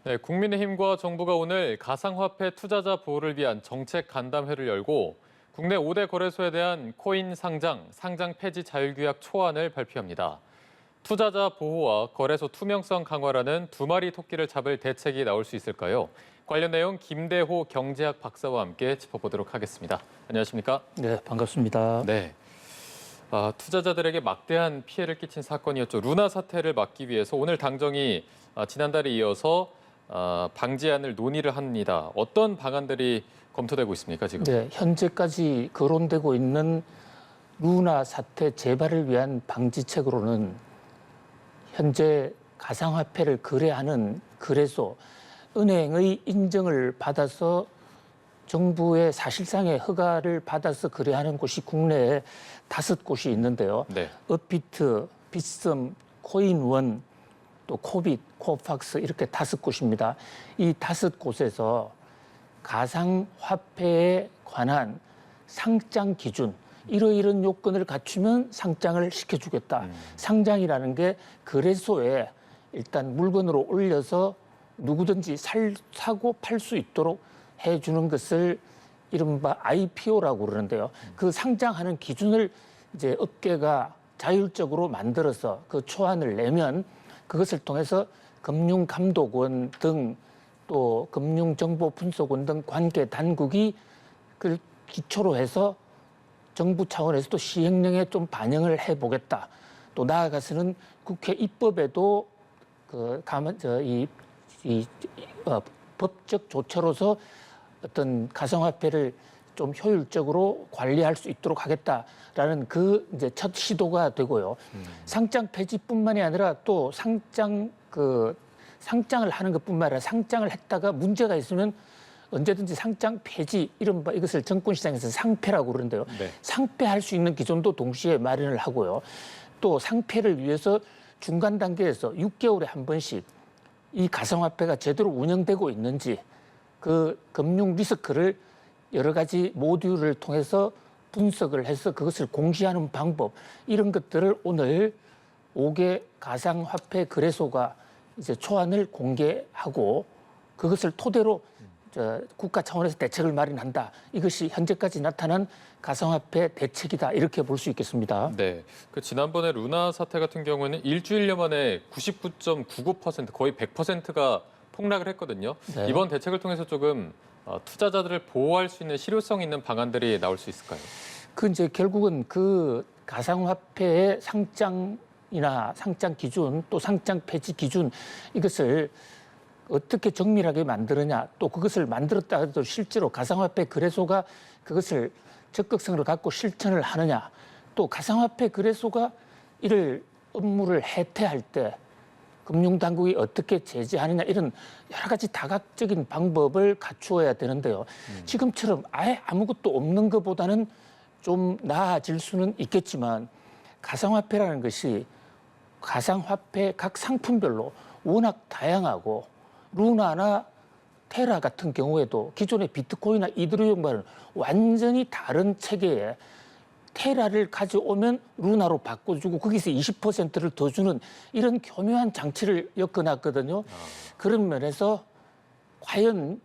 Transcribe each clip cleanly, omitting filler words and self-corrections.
네, 국민의힘과 정부가 오늘 가상화폐 투자자 보호를 위한 정책 간담회를 열고 국내 5대 거래소에 대한 코인 상장, 상장 폐지 자율규약 초안을 발표합니다. 투자자 보호와 거래소 투명성 강화라는 두 마리 토끼를 잡을 대책이 나올 수 있을까요? 관련 내용 김대호 경제학 박사와 함께 짚어보도록 하겠습니다. 안녕하십니까? 네, 반갑습니다. 네. 투자자들에게 막대한 피해를 끼친 사건이었죠. 루나 사태를 막기 위해서 오늘 당정이 지난달에 이어서 방지안을 논의를 합니다. 어떤 방안들이 검토되고 있습니까, 지금? 네, 현재까지 거론되고 있는 루나 사태 재발을 위한 방지책으로는 현재 가상화폐를 거래하는 거래소, 은행의 인정을 받아서 정부의 사실상의 허가를 받아서 거래하는 곳이 국내에 5곳이 있는데요. 네. 업비트, 빗썸, 코인원, 또 코빗, 코팍스 이렇게 5곳입니다. 이 5곳에서 가상화폐에 관한 상장 기준, 이러이런 요건을 갖추면 상장을 시켜주겠다. 상장이라는 게 거래소에 일단 물건으로 올려서 누구든지 사고 팔 수 있도록 해주는 것을 이른바 IPO라고 그러는데요. 그 상장하는 기준을 이제 업계가 자율적으로 만들어서 그 초안을 내면 그것을 통해서 금융감독원 등 또 금융정보분석원 등 관계 단국이 그걸 기초로 해서 정부 차원에서도 시행령에 좀 반영을 해보겠다. 또 나아가서는 국회 입법에도 법적 조처로서 어떤 가상화폐를 좀 효율적으로 관리할 수 있도록 하겠다라는 그 이제 첫 시도가 되고요. 상장 폐지뿐만이 아니라 또 상장을 하는 것뿐만 아니라 상장을 했다가 문제가 있으면 언제든지 상장 폐지 이른바 이것을 정권시장에서 상폐라고 그러는데요. 네. 상폐할 수 있는 기준도 동시에 마련을 하고요. 또 상폐를 위해서 중간 단계에서 6개월에 한 번씩 이 가상화폐가 제대로 운영되고 있는지 그 금융 리스크를 여러 가지 모듈을 통해서 분석을 해서 그것을 공시하는 방법 이런 것들을 오늘 5개 가상화폐 거래소가 이제 초안을 공개하고 그것을 토대로 국가 차원에서 대책을 마련한다. 이것이 현재까지 나타난 가상화폐 대책이다. 이렇게 볼 수 있겠습니다. 네. 지난번에 루나 사태 같은 경우에는 일주일여 만에 99.99% 거의 100%가 폭락을 했거든요. 네. 이번 대책을 통해서 조금 투자자들을 보호할 수 있는 실효성 있는 방안들이 나올 수 있을까요? 이제 결국은 그 가상화폐의 상장이나 상장 기준 또 상장 폐지 기준 이것을 어떻게 정밀하게 만드느냐 또 그것을 만들었다 해도 실제로 가상화폐 거래소가 그것을 적극성을 갖고 실천을 하느냐 또 가상화폐 거래소가 이를 업무를 해태할 때 금융당국이 어떻게 제재하느냐 이런 여러 가지 다각적인 방법을 갖추어야 되는데요. 지금처럼 아예 아무것도 없는 것보다는 좀 나아질 수는 있겠지만 가상화폐라는 것이 가상화폐 각 상품별로 워낙 다양하고 루나나 테라 같은 경우에도 기존의 비트코인이나 이더리움과는 완전히 다른 체계에 테라를 가져오면 루나로 바꿔주고 거기서 20%를 더 주는 이런 교묘한 장치를 엮어놨거든요. 그런 면에서 과연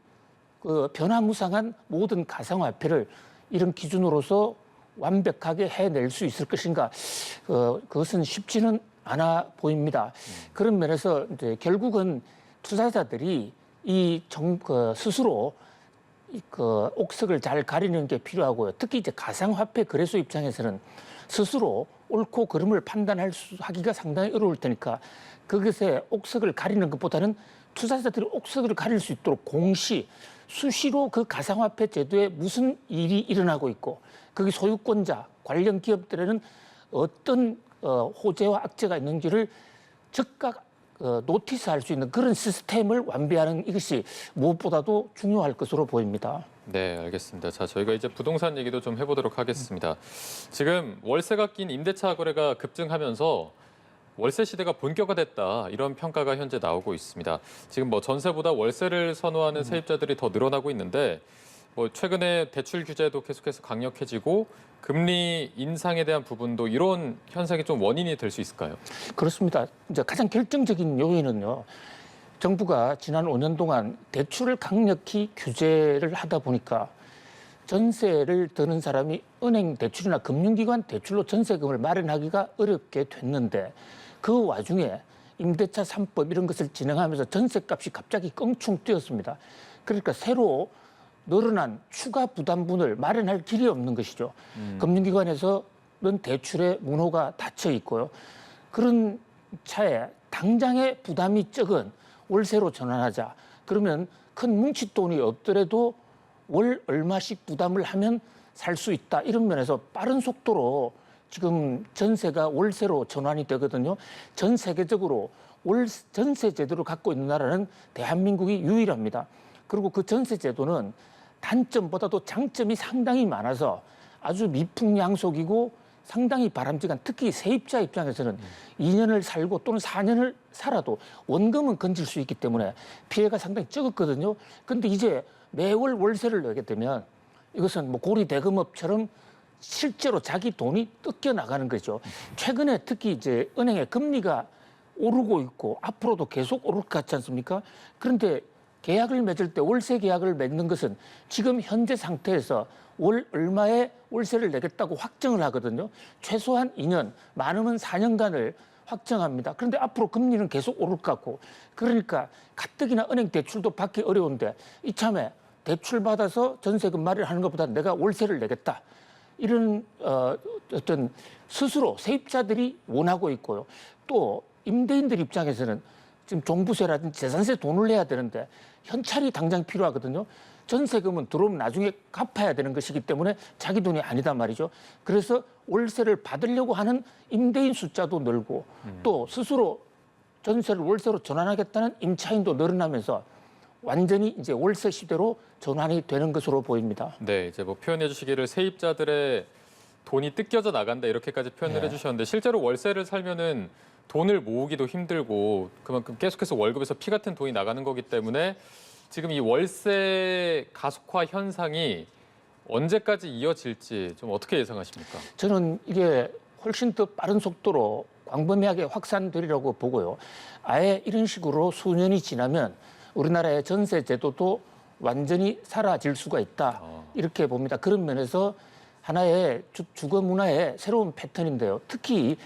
그 변화무쌍한 모든 가상화폐를 이런 기준으로서 완벽하게 해낼 수 있을 것인가? 그것은 쉽지는 않아 보입니다. 그런 면에서 이제 결국은 투자자들이 스스로 옥석을 잘 가리는 게 필요하고요. 특히 이제 가상화폐 거래소 입장에서는 스스로 옳고 그름을 하기가 상당히 어려울 테니까 그것에 옥석을 가리는 것보다는 투자자들이 옥석을 가릴 수 있도록 수시로 그 가상화폐 제도에 무슨 일이 일어나고 있고 거기 소유권자, 관련 기업들에는 어떤 호재와 악재가 있는지를 즉각 노티스할 수 있는 그런 시스템을 완비하는 이것이 무엇보다도 중요할 것으로 보입니다. 네, 알겠습니다. 자, 저희가 이제 부동산 얘기도 좀 해보도록 하겠습니다. 지금 월세가 낀 임대차 거래가 급증하면서 월세 시대가 본격화됐다 이런 평가가 현재 나오고 있습니다. 지금 전세보다 월세를 선호하는 세입자들이 더 늘어나고 있는데 최근에 대출 규제도 계속해서 강력해지고 금리 인상에 대한 부분도 이런 현상이 좀 원인이 될 수 있을까요? 그렇습니다. 이제 가장 결정적인 요인은요. 정부가 지난 5년 동안 대출을 강력히 규제를 하다 보니까 전세를 드는 사람이 은행 대출이나 금융기관 대출로 전세금을 마련하기가 어렵게 됐는데 그 와중에 임대차 3법 이런 것을 진행하면서 전세값이 갑자기 껑충 뛰었습니다. 그러니까 새로 늘어난 추가 부담분을 마련할 길이 없는 것이죠. 금융기관에서는 대출의 문호가 닫혀 있고요. 그런 차에 당장의 부담이 적은 월세로 전환하자. 그러면 큰 뭉칫돈이 없더라도 월 얼마씩 부담을 하면 살 수 있다. 이런 면에서 빠른 속도로 지금 전세가 월세로 전환이 되거든요. 전 세계적으로 전세 제도를 갖고 있는 나라는 대한민국이 유일합니다. 그리고 그 전세 제도는 단점보다도 장점이 상당히 많아서 아주 미풍양속이고 상당히 바람직한, 특히 세입자 입장에서는 2년을 살고 또는 4년을 살아도 원금은 건질 수 있기 때문에 피해가 상당히 적었거든요. 그런데 이제 매월 월세를 내게 되면 이것은 뭐 고리 대금업처럼 실제로 자기 돈이 뜯겨 나가는 거죠. 최근에 특히 이제 은행의 금리가 오르고 있고 앞으로도 계속 오를 것 같지 않습니까? 그런데 계약을 맺을 때 월세 계약을 맺는 것은 지금 현재 상태에서 월 얼마의 월세를 내겠다고 확정을 하거든요. 최소한 2년, 많으면 4년간을 확정합니다. 그런데 앞으로 금리는 계속 오를 것 같고 그러니까 가뜩이나 은행 대출도 받기 어려운데 이참에 대출 받아서 전세금 마련하는 것보다 내가 월세를 내겠다. 이런 어떤 스스로 세입자들이 원하고 있고요. 또 임대인들 입장에서는 지금 종부세라든지 재산세 돈을 내야 되는데 현찰이 당장 필요하거든요. 전세금은 들어오면 나중에 갚아야 되는 것이기 때문에 자기 돈이 아니단 말이죠. 그래서 월세를 받으려고 하는 임대인 숫자도 늘고 또 스스로 전세를 월세로 전환하겠다는 임차인도 늘어나면서 완전히 이제 월세 시대로 전환이 되는 것으로 보입니다. 네, 이제 뭐 표현해 주시기를 세입자들의 돈이 뜯겨져 나간다 이렇게까지 표현을 해주셨는데 실제로 월세를 살면은 돈을 모으기도 힘들고 그만큼 계속해서 월급에서 피 같은 돈이 나가는 거기 때문에 지금 이 월세 가속화 현상이 언제까지 이어질지 좀 어떻게 예상하십니까? 저는 이게 훨씬 더 빠른 속도로 광범위하게 확산되리라고 보고요. 아예 이런 식으로 수년이 지나면 우리나라의 전세 제도도 완전히 사라질 수가 있다. 이렇게 봅니다. 그런 면에서 하나의 주거 문화의 새로운 패턴인데요. 특히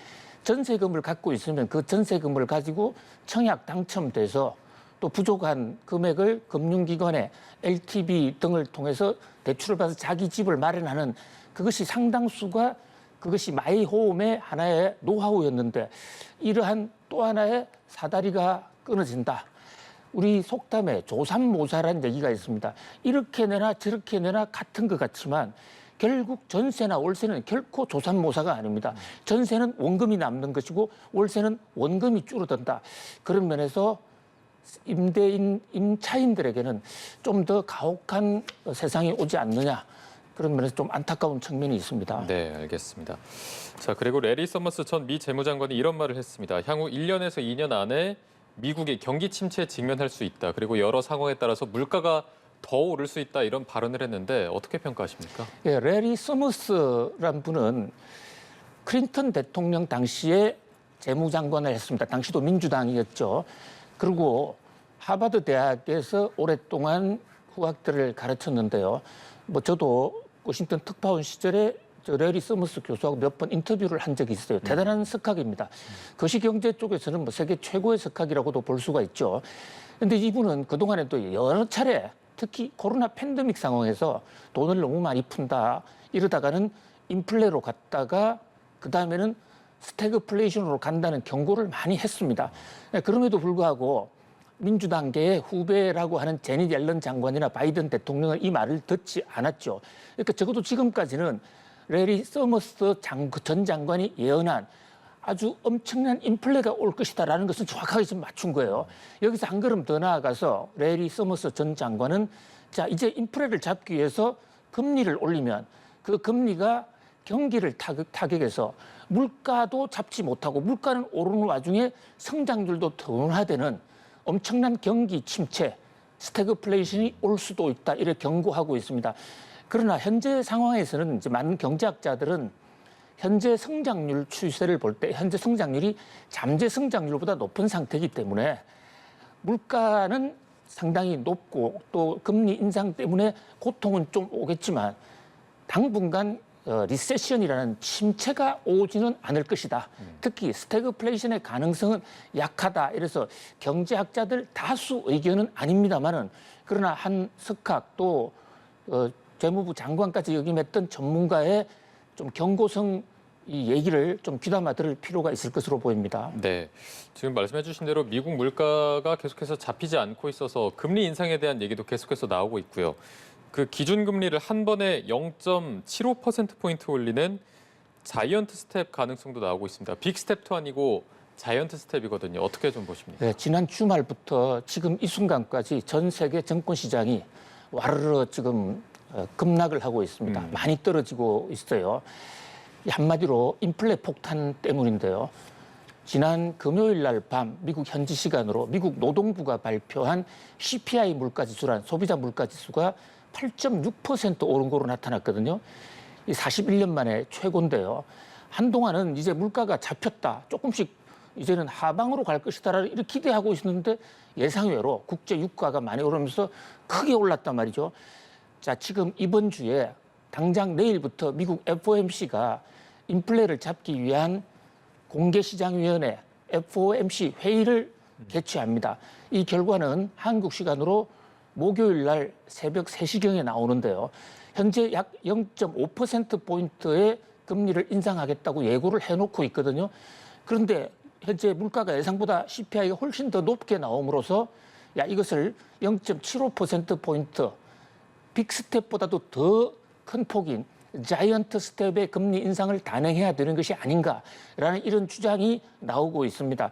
전세금을 갖고 있으면 그 전세금을 가지고 청약 당첨돼서 또 부족한 금액을 금융기관에 LTV 등을 통해서 대출을 받아서 자기 집을 마련하는 그것이 상당수가 그것이 마이홈의 하나의 노하우였는데 이러한 또 하나의 사다리가 끊어진다. 우리 속담에 조삼모사라는 얘기가 있습니다. 이렇게 내나 저렇게 내나 같은 것 같지만 결국 전세나 월세는 결코 조삼모사가 아닙니다. 전세는 원금이 남는 것이고 월세는 원금이 줄어든다. 그런 면에서 임대인, 임차인들에게는 좀 더 가혹한 세상이 오지 않느냐. 그런 면에서 좀 안타까운 측면이 있습니다. 네, 알겠습니다. 자, 그리고 레리 서머스 전 미 재무장관이 이런 말을 했습니다. 향후 1년에서 2년 안에 미국이 경기 침체에 직면할 수 있다. 그리고 여러 상황에 따라서 물가가 더 오를 수 있다. 이런 발언을 했는데 어떻게 평가하십니까? 예, 레리 서머스란 분은 클린턴 대통령 당시에 재무장관을 했습니다. 당시도 민주당이었죠. 그리고 하버드 대학에서 오랫동안 후학들을 가르쳤는데요. 뭐 저도 워싱턴 특파원 시절에 저 레리 서머스 교수하고 몇 번 인터뷰를 한 적이 있어요. 대단한 석학입니다. 거시경제 쪽에서는 뭐 세계 최고의 석학이라고도 볼 수가 있죠. 그런데 이분은 그동안에도 여러 차례 특히 코로나 팬데믹 상황에서 돈을 너무 많이 푼다 이러다가는 인플레로 갔다가 그다음에는 스태그플레이션으로 간다는 경고를 많이 했습니다. 그럼에도 불구하고 민주당계의 후배라고 하는 제닛 옐런 장관이나 바이든 대통령은 이 말을 듣지 않았죠. 그러니까 적어도 지금까지는 레리 서머스 전 장관이 예언한 아주 엄청난 인플레가 올 것이다라는 것은 정확하게 좀 맞춘 거예요. 여기서 한 걸음 더 나아가서 레리 서머스 전 장관은 자 이제 인플레를 잡기 위해서 금리를 올리면 그 금리가 경기를 타격해서 물가도 잡지 못하고 물가는 오르는 와중에 성장률도 둔화되는 엄청난 경기 침체, 스태그플레이션이 올 수도 있다 이렇게 경고하고 있습니다. 그러나 현재 상황에서는 이제 많은 경제학자들은 현재 성장률 추세를 볼 때 현재 성장률이 잠재 성장률보다 높은 상태이기 때문에 물가는 상당히 높고 또 금리 인상 때문에 고통은 좀 오겠지만 당분간 리세션이라는 침체가 오지는 않을 것이다. 특히 스태그플레이션의 가능성은 약하다. 이래서 경제학자들 다수 의견은 아닙니다만은 그러나 한석학 또 재무부 장관까지 역임했던 전문가의 좀 경고성 이 얘기를 좀 귀담아 들을 필요가 있을 것으로 보입니다. 네, 지금 말씀해 주신 대로 미국 물가가 계속해서 잡히지 않고 있어서 금리 인상에 대한 얘기도 계속해서 나오고 있고요. 그 기준금리를 한 번에 0.75%포인트 올리는 자이언트 스텝 가능성도 나오고 있습니다. 빅 스텝도 아니고 자이언트 스텝이거든요. 어떻게 좀 보십니까? 네, 지난 주말부터 지금 이 순간까지 전 세계 증권 시장이 와르르 지금 급락을 하고 있습니다. 많이 떨어지고 있어요. 한마디로 인플레 폭탄 때문인데요. 지난 금요일 날 밤 미국 현지 시간으로 미국 노동부가 발표한 CPI 물가지수란 소비자 물가지수가 8.6% 오른 거로 나타났거든요. 이 41년 만에 최고인데요. 한동안은 이제 물가가 잡혔다. 조금씩 이제는 하방으로 갈 것이다라는 이렇게 기대하고 있었는데 예상외로 국제 유가가 많이 오르면서 크게 올랐단 말이죠. 자, 지금 이번 주에 당장 내일부터 미국 FOMC가 인플레를 잡기 위한 공개시장위원회 FOMC 회의를 개최합니다. 이 결과는 한국 시간으로 목요일 날 새벽 3시경에 나오는데요. 현재 약 0.5%포인트의 금리를 인상하겠다고 예고를 해놓고 있거든요. 그런데 현재 물가가 예상보다 CPI가 훨씬 더 높게 나옴으로써 이것을 0.75%포인트 빅스텝보다도 더 큰 폭인 자이언트 스텝의 금리 인상을 단행해야 되는 것이 아닌가라는 이런 주장이 나오고 있습니다.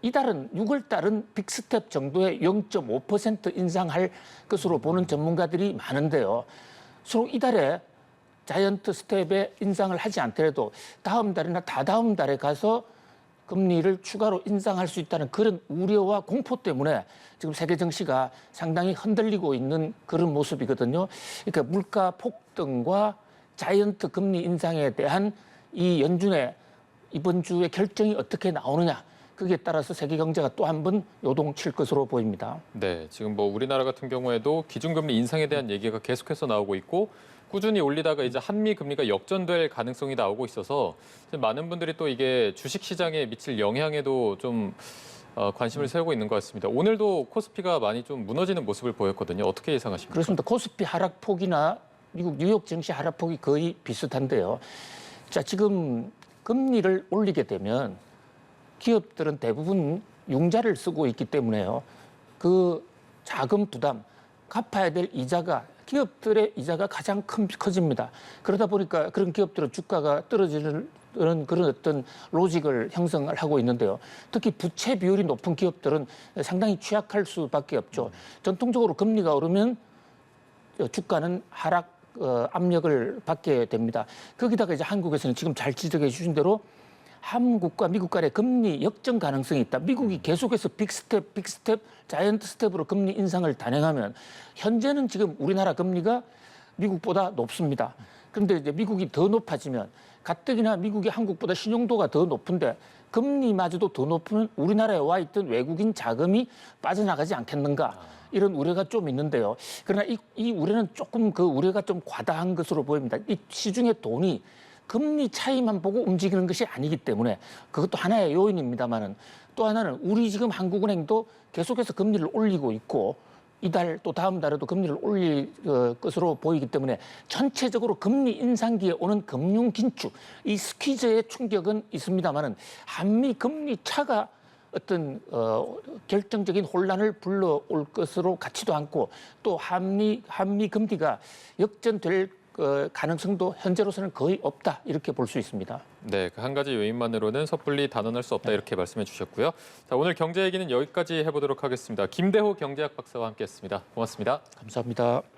이달은 6월 달은 빅스텝 정도의 0.5% 인상할 것으로 보는 전문가들이 많은데요. 서로 이달에 자이언트 스텝의 인상을 하지 않더라도 다음 달이나 다다음 달에 가서 금리를 추가로 인상할 수 있다는 그런 우려와 공포 때문에 지금 세계 증시가 상당히 흔들리고 있는 그런 모습이거든요. 그러니까 물가 폭등과 자이언트 금리 인상에 대한 이 연준의 이번 주에 결정이 어떻게 나오느냐. 거기에 따라서 세계 경제가 또 한 번 요동칠 것으로 보입니다. 네, 지금 우리나라 같은 경우에도 기준금리 인상에 대한 얘기가 계속해서 나오고 있고 꾸준히 올리다가 이제 한미 금리가 역전될 가능성이 나오고 있어서 많은 분들이 또 이게 주식 시장에 미칠 영향에도 좀 관심을 세우고 있는 것 같습니다. 오늘도 코스피가 많이 좀 무너지는 모습을 보였거든요. 어떻게 예상하십니까? 그렇습니다. 코스피 하락폭이나 미국 뉴욕 증시 하락폭이 거의 비슷한데요. 자, 지금 금리를 올리게 되면 기업들은 대부분 융자를 쓰고 있기 때문에요. 그 자금 부담, 갚아야 될 이자가 기업들의 이자가 가장 커집니다. 그러다 보니까 그런 기업들은 주가가 떨어지는 그런 어떤 로직을 형성을 하고 있는데요. 특히 부채 비율이 높은 기업들은 상당히 취약할 수밖에 없죠. 전통적으로 금리가 오르면 주가는 하락 압력을 받게 됩니다. 거기다가 이제 한국에서는 지금 잘 지적해 주신 대로 한국과 미국 간의 금리 역전 가능성이 있다. 미국이 계속해서 빅스텝, 자이언트 스텝으로 금리 인상을 단행하면 현재는 지금 우리나라 금리가 미국보다 높습니다. 그런데 이제 미국이 더 높아지면 가뜩이나 미국이 한국보다 신용도가 더 높은데 금리마저도 더 높으면 우리나라에 와 있던 외국인 자금이 빠져나가지 않겠는가. 이런 우려가 좀 있는데요. 그러나 이 우려는 조금 그 우려가 좀 과다한 것으로 보입니다. 이 시중의 돈이 금리 차이만 보고 움직이는 것이 아니기 때문에 그것도 하나의 요인입니다만은 또 하나는 우리 지금 한국은행도 계속해서 금리를 올리고 있고 이달 또 다음 달에도 금리를 올릴 것으로 보이기 때문에 전체적으로 금리 인상기에 오는 금융 긴축, 이 스퀴즈의 충격은 있습니다만은 한미 금리 차가 어떤 결정적인 혼란을 불러올 것으로 같지도 않고 또 한미 금리가 역전될 가능성도 현재로서는 거의 없다 이렇게 볼 수 있습니다. 네, 그 한 가지 요인만으로는 섣불리 단언할 수 없다 이렇게 말씀해 주셨고요. 자, 오늘 경제 얘기는 여기까지 해보도록 하겠습니다. 김대호 경제학 박사와 함께했습니다. 고맙습니다. 감사합니다.